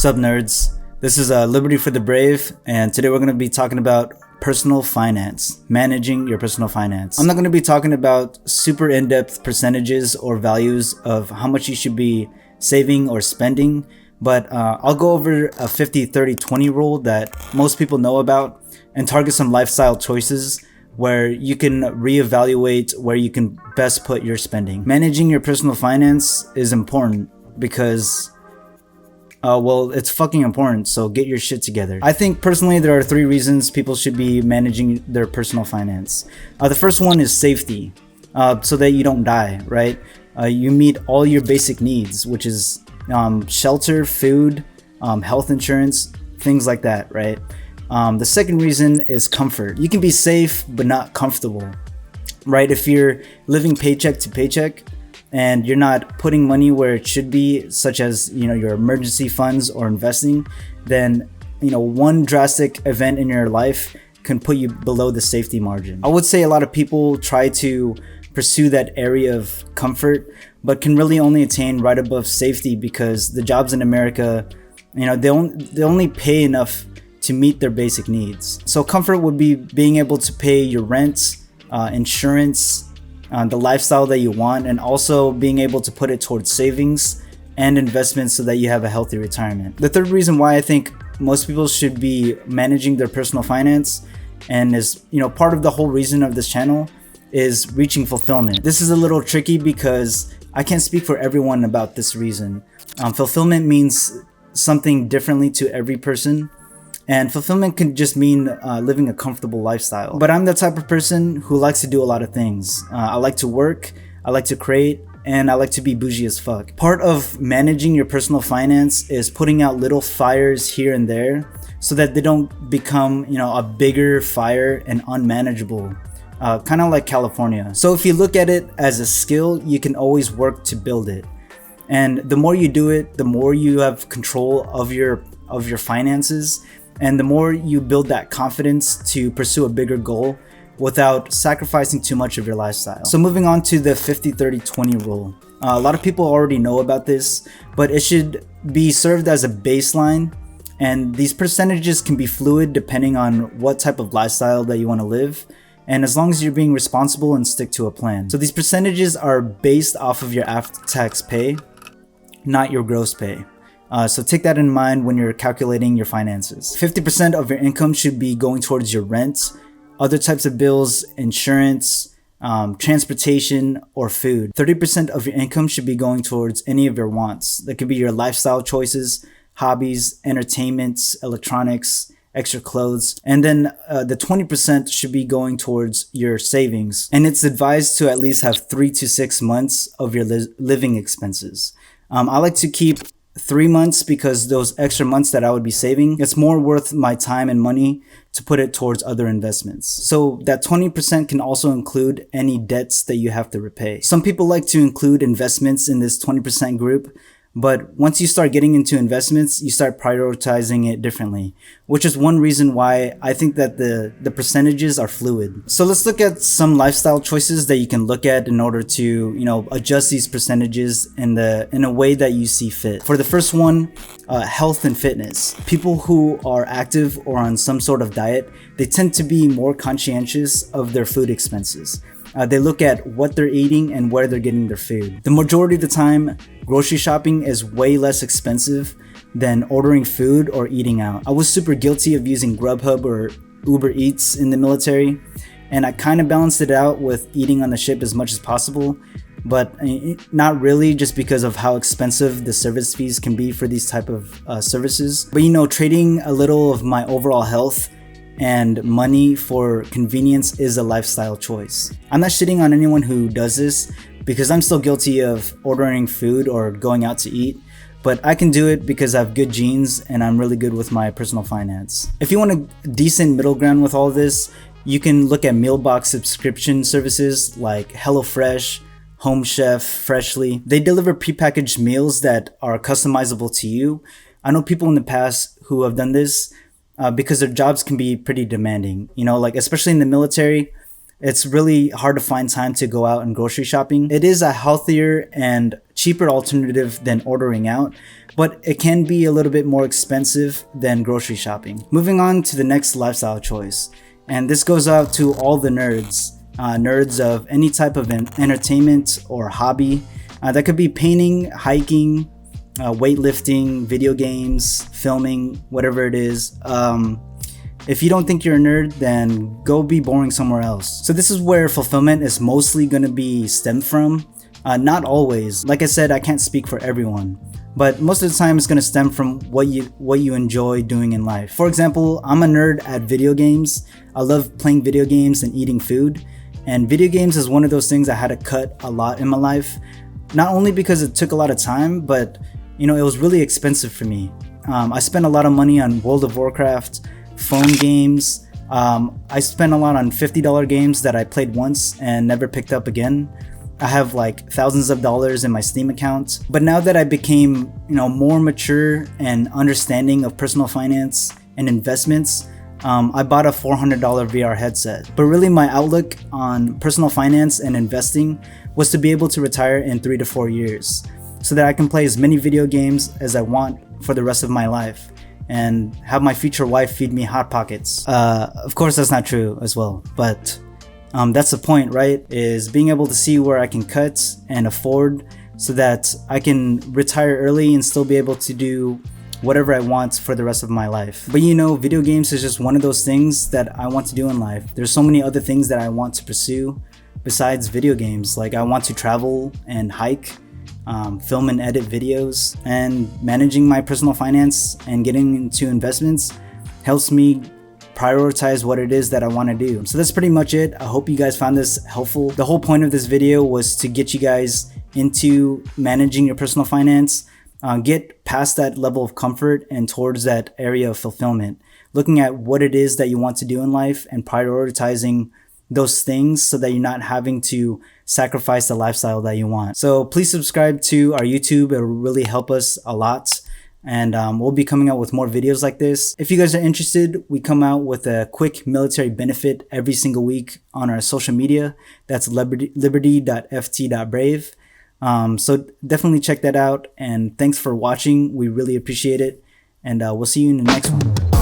Sup nerds, this is Liberty for the Brave, and today we're going to be talking about personal finance, managing your personal finance. I'm not going to be talking about super in-depth percentages or values of how much you should be saving or spending, but I'll go over a 50-30-20 rule that most people know about and target some lifestyle choices where you can reevaluate where you can best put your spending. Managing your personal finance is important because well, it's fucking important, so get your shit together. I think personally there are 3 reasons people should be managing their personal finance. The first one is safety, so that you don't die, right? You meet all your basic needs, which is shelter, food, health insurance, things like that, right? The second reason is comfort. You can be safe but not comfortable, right? If you're living paycheck to paycheck and you're not putting money where it should be, such as your emergency funds or investing, then one drastic event in your life can put you below the safety margin. I would say a lot of people try to pursue that area of comfort but can really only attain right above safety because the jobs in America, they only pay enough to meet their basic needs. So comfort would be being able to pay your rent, insurance, the lifestyle that you want, and also being able to put it towards savings and investments so that you have a healthy retirement. The third reason why I think most people should be managing their personal finance, and is part of the whole reason of this channel, is reaching fulfillment. This is a little tricky because I can't speak for everyone about this reason. Fulfillment means something differently to every person. And fulfillment can just mean living a comfortable lifestyle. But I'm the type of person who likes to do a lot of things. I like to work, I like to create, and I like to be bougie as fuck. Part of managing your personal finance is putting out little fires here and there so that they don't become, a bigger fire and unmanageable. Kind of like California. So if you look at it as a skill, you can always work to build it. And the more you do it, the more you have control of your finances. And the more you build that confidence to pursue a bigger goal without sacrificing too much of your lifestyle. So moving on to the 50-30-20 rule. A lot of people already know about this, but it should be served as a baseline. And these percentages can be fluid depending on what type of lifestyle that you want to live. And as long as you're being responsible and stick to a plan. So these percentages are based off of your after-tax pay, not your gross pay. So take that in mind when you're calculating your finances. 50% of your income should be going towards your rent, other types of bills, insurance, transportation, or food. 30% of your income should be going towards any of your wants. That could be your lifestyle choices, hobbies, entertainments, electronics, extra clothes. And then the 20% should be going towards your savings. And it's advised to at least have 3 to 6 months of your living expenses. I like to keep 3 months because those extra months that I would be saving, it's more worth my time and money to put it towards other investments. So that 20% can also include any debts that you have to repay. Some people like to include investments in this 20% group, but once you start getting into investments, you start prioritizing it differently, which is one reason why I think that the percentages are fluid. So let's look at some lifestyle choices that you can look at in order to, adjust these percentages in a way that you see fit. For the first one, health and fitness. People who are active or on some sort of diet, they tend to be more conscientious of their food expenses. They look at what they're eating and where they're getting their food. The majority of the time, grocery shopping is way less expensive than ordering food or eating out. I was super guilty of using Grubhub or Uber Eats in the military, and I kind of balanced it out with eating on the ship as much as possible, but not really, just because of how expensive the service fees can be for these type of services. But trading a little of my overall health and money for convenience is a lifestyle choice. I'm not shitting on anyone who does this because I'm still guilty of ordering food or going out to eat, but I can do it because I have good genes and I'm really good with my personal finance. If you want a decent middle ground with all this, you can look at meal box subscription services like HelloFresh, Home Chef, Freshly. They deliver prepackaged meals that are customizable to you. I know people in the past who have done this because their jobs can be pretty demanding. Especially in the military, it's really hard to find time to go out and grocery shopping. It is a healthier and cheaper alternative than ordering out, but it can be a little bit more expensive than grocery shopping. Moving on to the next lifestyle choice, and this goes out to all the nerds. Nerds of any type of entertainment or hobby. That could be painting, hiking, weightlifting, video games, filming, whatever it is. If you don't think you're a nerd, then go be boring somewhere else. So this is where fulfillment is mostly going to be stemmed from. Not always. Like I said, I can't speak for everyone, but most of the time it's going to stem from what you enjoy doing in life. For example, I'm a nerd at video games. I love playing video games and eating food. And video games is one of those things I had to cut a lot in my life. Not only because it took a lot of time, but it was really expensive for me. I spent a lot of money on World of Warcraft, phone games. I spent a lot on $50 games that I played once and never picked up again. I have like thousands of dollars in my Steam account. But now that I became, more mature and understanding of personal finance and investments, I bought a $400 VR headset. But really my outlook on personal finance and investing was to be able to retire in 3 to 4 years so that I can play as many video games as I want for the rest of my life and have my future wife feed me Hot Pockets. Of course that's not true as well, but that's the point, right? Is being able to see where I can cut and afford so that I can retire early and still be able to do whatever I want for the rest of my life. But video games is just one of those things that I want to do in life. There's so many other things that I want to pursue besides video games. Like I want to travel and hike, film and edit videos, and managing my personal finance and getting into investments helps me prioritize what it is that I want to do. So that's pretty much it. I hope you guys found this helpful. The whole point of this video was to get you guys into managing your personal finance, get past that level of comfort and towards that area of fulfillment, looking at what it is that you want to do in life and prioritizing those things so that you're not having to sacrifice the lifestyle that you want. So please subscribe to our YouTube. It'll really help us a lot. And we'll be coming out with more videos like this. If you guys are interested, we come out with a quick military benefit every single week on our social media. That's liberty.ft.brave. So definitely check that out. And thanks for watching. We really appreciate it. And we'll see you in the next one.